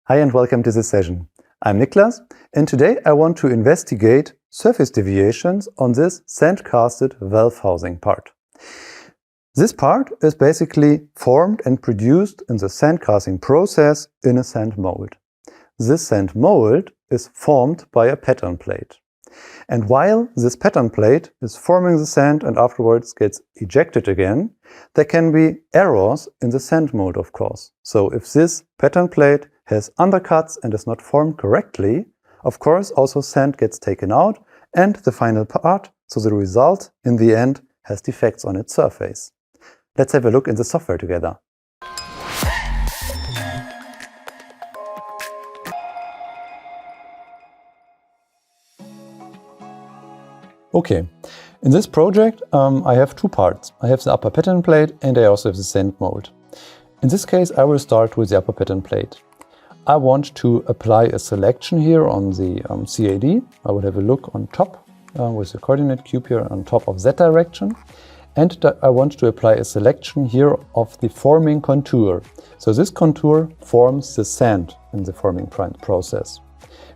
Hi and welcome to this session. I'm Niklas, and today I want to investigate surface deviations on this sand-casted valve housing part. This part is basically formed and produced in the sand casting process in a sand mold. This sand mold is formed by a pattern plate. And while this pattern plate is forming the sand and afterwards gets ejected again, there can be errors in the sand mold, of course. So if this pattern plate has undercuts and is not formed correctly, of course also sand gets taken out and the final part, so the result in the end, has defects on its surface. Let's have a look in the software together. Okay, in this project I have two parts. I have the upper pattern plate and I also have the sand mold. In this case I will start with the upper pattern plate. I want to apply a selection here on the CAD. I will have a look on top with the coordinate cube here on top of that direction. And I want to apply a selection here of the forming contour. So this contour forms the sand in the forming process.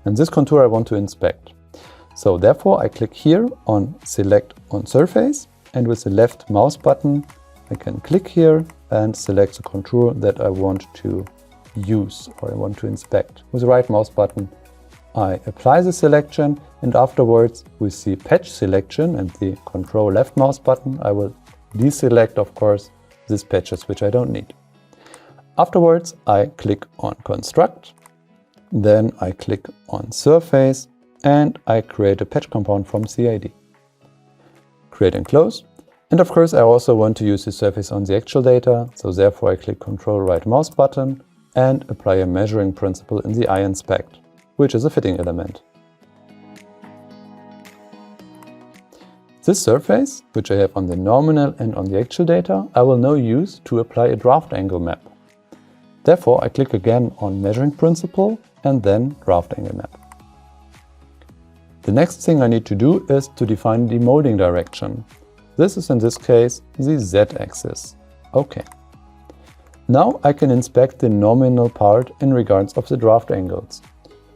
And this contour I want to inspect. So therefore I click here on Select on Surface, and with the left mouse button I can click here and select the contour that I want to use or I want to inspect. With the right mouse button I apply the selection, and afterwards with the patch selection and the control left mouse button I will deselect, of course, these patches which I don't need. Afterwards I click on Construct, then I click on Surface and I create a patch compound from CAD. Create and close. And of course I also want to use the surface on the actual data, so therefore I click Control right mouse button and apply a measuring principle in the iInspect, which is a fitting element. This surface, which I have on the nominal and on the actual data, I will now use to apply a draft angle map. Therefore I click again on measuring principle and then draft angle map. The next thing I need to do is to define the molding direction. This is in this case the Z-axis. Okay. Now I can inspect the nominal part in regards of the draft angles.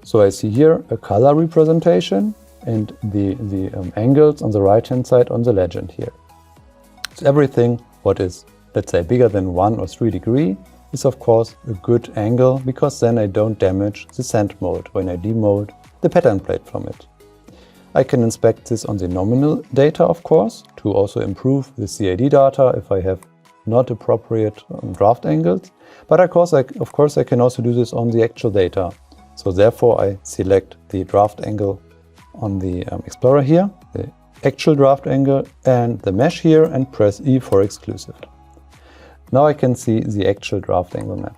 So I see here a color representation and the angles on the right hand side on the legend here. So everything what is, let's say, bigger than 1 or 3 degrees is of course a good angle, because then I don't damage the sand mold when I demold the pattern plate from it. I can inspect this on the nominal data, of course, to also improve the CAD data if I have not appropriate draft angles. But of course I can also do this on the actual data. So therefore I select the draft angle on the Explorer here, the actual draft angle and the mesh here, and press E for exclusive. Now I can see the actual draft angle map.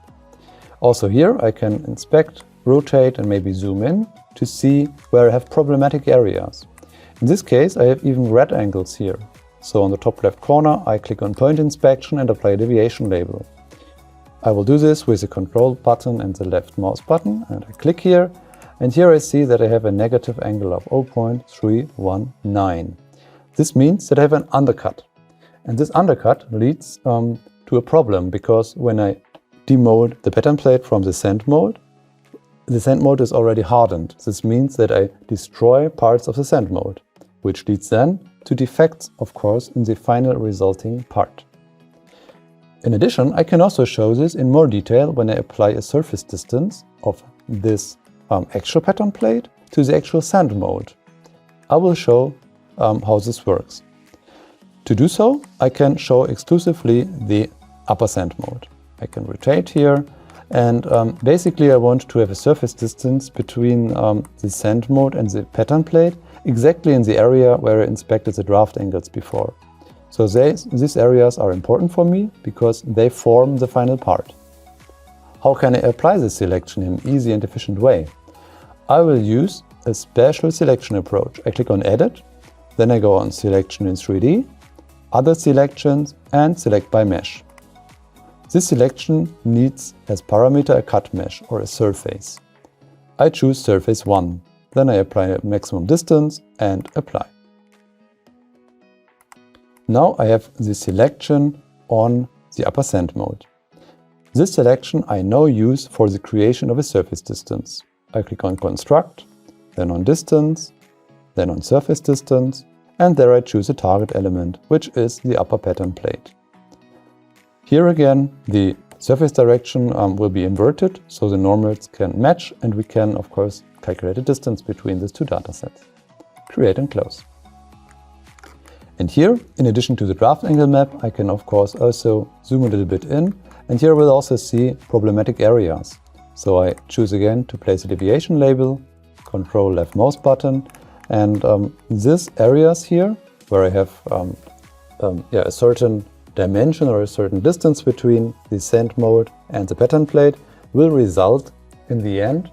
Also here I can inspect, rotate and maybe zoom in to see where I have problematic areas. In this case I have even red angles here. So on the top left corner I click on Point Inspection and apply a deviation label. I will do this with the Control button and the left mouse button, and I click here, and here I see that I have a negative angle of 0.319. This means that I have an undercut, and this undercut leads to a problem, because when I demold the pattern plate from the sand mold is already hardened. This means that I destroy parts of the sand mold, which leads then to defects, of course, in the final resulting part. In addition, I can also show this in more detail when I apply a surface distance of this actual pattern plate to the actual sand mold. I will show how this works. To do so, I can show exclusively the upper sand mold. I can rotate here, and basically I want to have a surface distance between the sand mold and the pattern plate exactly in the area where I inspected the draft angles before. So these areas are important for me because they form the final part. How can I apply this selection in an easy and efficient way? I will use a special selection approach. I click on Edit, then I go on Selection in 3D, Other Selections, and Select by Mesh. This selection needs as parameter a cut mesh or a surface. I choose Surface 1. Then I apply a maximum distance and apply. Now I have the selection on the upper sand mold. This selection I now use for the creation of a surface distance. I click on Construct, then on Distance, then on Surface Distance, and there I choose a target element, which is the upper pattern plate. Here again, the surface direction will be inverted, so the normals can match, and we can, of course, calculate a distance between these two datasets. Create and close. And here, in addition to the draft angle map, I can, of course, also zoom a little bit in, and here we'll also see problematic areas. So I choose again to place a deviation label, Control left mouse button, and these areas here, where I have a certain dimension or a certain distance between the sand mold and the pattern plate, will result in the end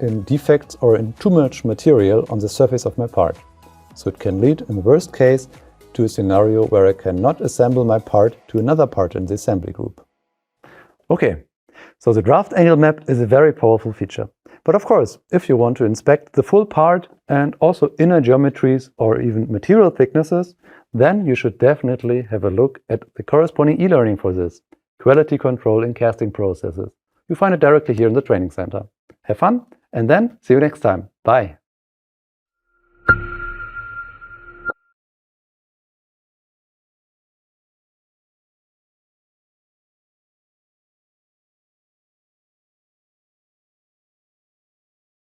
in defects or in too much material on the surface of my part. So it can lead, in the worst case, to a scenario where I cannot assemble my part to another part in the assembly group. Okay, so the draft angle map is a very powerful feature. But of course, if you want to inspect the full part and also inner geometries or even material thicknesses, then you should definitely have a look at the corresponding e-learning for this, Quality Control in Casting Processes. You find it directly here in the training center. Have fun, and then see you next time. Bye!